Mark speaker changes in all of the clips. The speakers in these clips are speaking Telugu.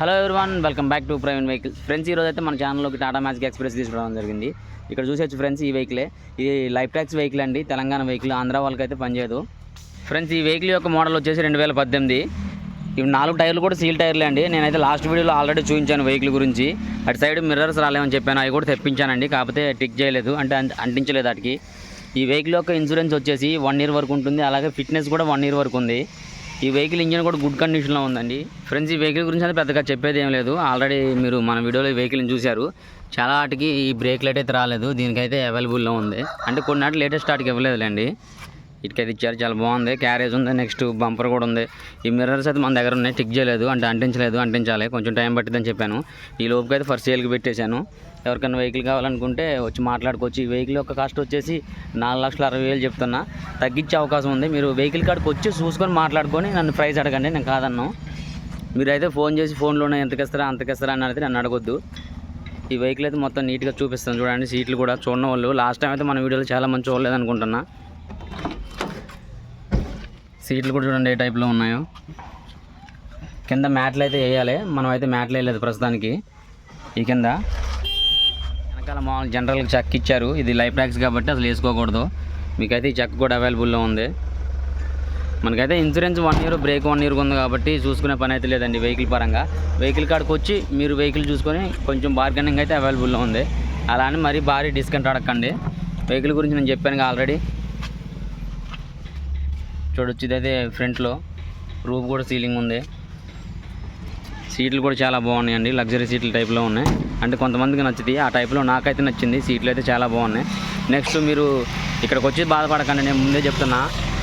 Speaker 1: Hello everyone, welcome back to private vehicles. Friends, ఈరోజు అయితే మన ఛానల్లోకి టాటా మ్యాజిక్ ఎక్స్ప్రెస్ తీసుకురావడం జరిగింది. ఇక్కడ చూసేచ్చు ఫ్రెండ్స్, ఈ వెహికలే. ఇది లైఫ్ ట్యాక్స్ వెహికల్ అండి, తెలంగాణ వెహికల్. ఆంధ్ర వాళ్ళకి అయితే పనిచేయదు. ఫ్రెండ్స్, ఈ వెహికల్ యొక్క మోడల్ వచ్చేసి 2018. ఇవి 4 టైర్లు కూడా సీల్ టైర్లే అండి. నేనైతే లాస్ట్ వీడియోలో ఆల్రెడీ చూపించాను వెహికల్ గురించి. అటు సైడ్ మిర్రర్స్ రాలేమని చెప్పాను, అవి కూడా తెప్పించానండి. కాకపోతే టిక్ చేయలేదు, అంటే అంటించలేదు వాటికి. ఈ వెహికల్ యొక్క ఇన్సూరెన్స్ వచ్చేసి 1 ఇయర్ వరకు ఉంటుంది. అలాగే ఫిట్నెస్ కూడా 1 ఇయర్ వరకు ఉంది. ఈ వెహికల్ ఇంజిన్ కూడా గుడ్ కండిషన్లో ఉందండి. ఫ్రెండ్స్, ఈ వెహికల్ గురించి అయితే పెద్దగా చెప్పేది ఏం లేదు. ఆల్రెడీ మీరు మన వీడియోలో ఈ వెహికల్ని చూశారు. చాలా వాటికి ఈ బ్రేక్ లైట్ అయితే రాలేదు, దీనికైతే అవైలబుల్లో ఉంది. అంటే కొన్ని నాటి లేటెస్ట్ వాటికి ఇవ్వలేదులేండి, ఇటుకైతే ఇచ్చారు. చాలా బాగుంది, క్యారేజ్ ఉంది, నెక్స్ట్ బంపర్ కూడా ఉంది. ఈ మిర్రర్స్ అయితే మన దగ్గర ఉన్నాయి, టిక్ చేయలేదు, అంటే అంటించాలి, కొంచెం టైం పట్టిందని చెప్పాను. ఈ లోపుకి అయితే ఫస్ట్ సేల్కి పెట్టేశాను. ఎవరికైనా వెహికల్ కావాలనుకుంటే వచ్చి మాట్లాడుకోవచ్చు. ఈ వెహికల్ యొక్క కాస్ట్ వచ్చేసి 4,60,000 చెప్తున్నా, తగ్గించే అవకాశం ఉంది. మీరు వెహికల్ కాడికి వచ్చి చూసుకొని మాట్లాడుకొని నన్ను ప్రైస్ అడగండి, నేను కాదన్నాను. మీరైతే ఫోన్ చేసి ఫోన్లోనే ఎంతకిస్తారా అంతకిస్తారా అని అయితే నన్ను అడగొద్దు. ఈ వెహికల్ అయితే మొత్తం నీట్గా చూపిస్తాను చూడండి. సీట్లు కూడా చూడని వాళ్ళు లాస్ట్ టైం అయితే మన వీడియోలో చాలా మంది చూడలేదు అనుకుంటున్నా. సీట్లు కూడా చూడండి ఏ టైప్లో ఉన్నాయో. కింద మ్యాట్లు అయితే వేయాలి, మనం అయితే మ్యాట్లు వేయలేదు ప్రస్తుతానికి. ఈ కింద వెనకాల మామూలు జనరల్గా చెక్ ఇచ్చారు. ఇది లైఫ్ ట్యాక్స్ కాబట్టి అసలు వేసుకోకూడదు. మీకైతే ఈ చెక్ కూడా అవైలబుల్లో ఉంది. మనకైతే ఇన్సూరెన్స్ 1 ఇయర్, బ్రేక్ 1 ఇయర్ ఉంది కాబట్టి చూసుకునే పని అయితే లేదండి వెహికల్ పరంగా. వెహికల్ కాడికి వచ్చి మీరు వెహికల్ చూసుకొని కొంచెం బార్గెనింగ్ అయితే అవైలబుల్లో ఉంది. అలా అని మరీ భారీ డిస్కౌంట్ అడగండి. వెహికల్ గురించి నేను చెప్పాను ఆల్రెడీ. చూడొచ్చు, ఇదైతే ఫ్రంట్లో రూఫ్ కూడా సీలింగ్ ఉంది. సీట్లు కూడా చాలా బాగున్నాయండి, లగ్జరీ సీట్ల టైప్లో ఉన్నాయి. అంటే కొంతమందికి నచ్చుతాయి, ఆ టైప్లో నాకైతే నచ్చింది. సీట్లు అయితే చాలా బాగున్నాయి. నెక్స్ట్ మీరు ఇక్కడికి వచ్చి బాధపడకండి, నేను ముందే చెప్తున్నా.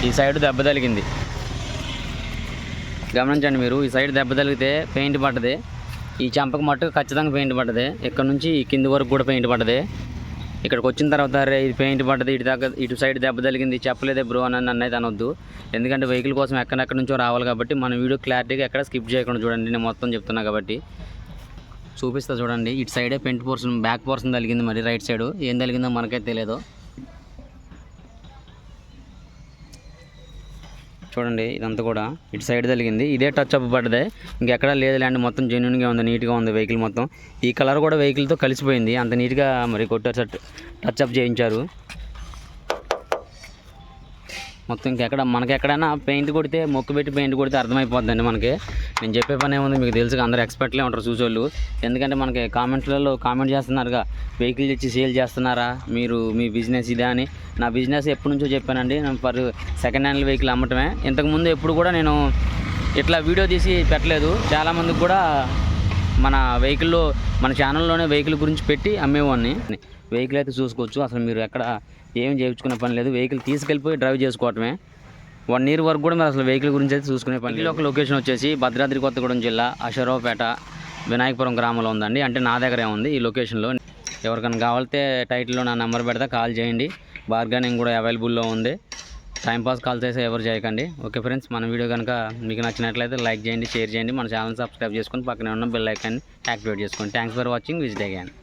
Speaker 1: ఈ సైడ్ దెబ్బ తగిలింది, గమనించండి మీరు. ఈ సైడ్ దెబ్బ తగిలితే పెయింట్ పడ్డది. ఈ చెంపకు మట్టుకు ఖచ్చితంగా పెయింట్ పడ్డది. ఇక్కడ నుంచి కింది వరకు కూడా పెయింట్ పడ్డది. ఇక్కడికి వచ్చిన తర్వాత రే ఇది పెయింట్ పడ్డది, ఇటు సైడ్ దెబ్బ తగిలింది, చెప్పలేదే బ్రో అని నన్ను అయితే అనొద్దు. ఎందుకంటే వెహికల్ కోసం ఎక్కడెక్కడి నుంచో రావాలి కాబట్టి మన వీడియో క్లారిటీగా ఎక్కడ స్కిప్ చేయకుండా చూడండి. నేను మొత్తం చెప్తున్నా కాబట్టి చూపిస్తా చూడండి. ఇటు సైడే పెయింట్ పోర్షన్, బ్యాక్ పోర్షన్ తగిలింది. మరి రైట్ సైడ్ ఏం తగిలిందో మనకైతే తెలియదు. చూడండి, ఇదంతా కూడా ఇటు సైడ్ తగిలింది. ఇదే టచ్ అప్ పడ్డదే, ఇంకెక్కడా లేదు ల్యాండ్. మొత్తం జెన్యూన్గా ఉంది, నీట్గా ఉంది వెహికల్ మొత్తం. ఈ కలర్ కూడా వెహికల్తో కలిసిపోయింది, అంత నీట్గా మరి కొట్టారు, టచ్ అప్ చేయించారు మొత్తం. ఇంకెక్కడ మనకెక్కడైనా పెయింట్ కొడితే, మొక్కు పెట్టి పెయింట్ కొడితే అర్థమైపోద్దండి మనకి. నేను చెప్పే పని ఏముంది, మీకు తెలుసు, అందరూ ఎక్స్పర్ట్లే ఉంటారు చూసేవాళ్ళు. ఎందుకంటే మనకి కామెంట్లలో కామెంట్ చేస్తున్నారుగా, వెహికల్ తెచ్చి సేల్ చేస్తున్నారా మీరు, మీ బిజినెస్ ఇదే అని. నా బిజినెస్ ఎప్పటి నుంచో చెప్పానండి, నేను ఫర్ సెకండ్ హ్యాండ్ వెహికల్ అమ్మటమే. ఇంతకుముందు ఎప్పుడు కూడా నేను ఇట్లా వీడియో తీసి పెట్టలేదు. చాలామందికి కూడా మన వెహికల్లో, మన ఛానల్లోనే వెహికల్ గురించి పెట్టి అమ్మేవాడిని. వెహికల్ అయితే చూసుకోవచ్చు. అసలు మీరు ఎక్కడ ఏం చేయించుకునే పని లేదు, వెహికల్ తీసుకెళ్ళిపోయి డ్రైవ్ చేసుకోవటమే. 1 ఇయర్ వరకు కూడా మీరు అసలు వెహికల్ గురించి అయితే చూసుకునే పని లేదు. ఒక లొకేషన్ వచ్చేసి భద్రాద్రి కొత్తగూడెం జిల్లా అశరావుపేట వినాయకపురం గ్రామంలో ఉందండి. అంటే నా దగ్గరే ఉంది ఈ లొకేషన్లో. ఎవరికైనా కావాలితే టైటిల్లో నా నెంబర్ పెడతా, కాల్ చేయండి. బార్గెనింగ్ కూడా అవైలబుల్లో ఉంది. టైంపాస్ కాల్ చేసి ఎవరు చేయకండి. ఓకే ఫ్రెండ్స్, మన వీడియో కనుక మీకు నచ్చినట్లయితే లైక్ చేయండి, షేర్ చేయండి, మన ఛానల్ సబ్స్క్రైబ్ చేసుకొని పక్కనే ఉన్న బెల్ ఐకాన్ని యాక్టివేట్ చేసుకోండి. Thanks for watching. Visit again.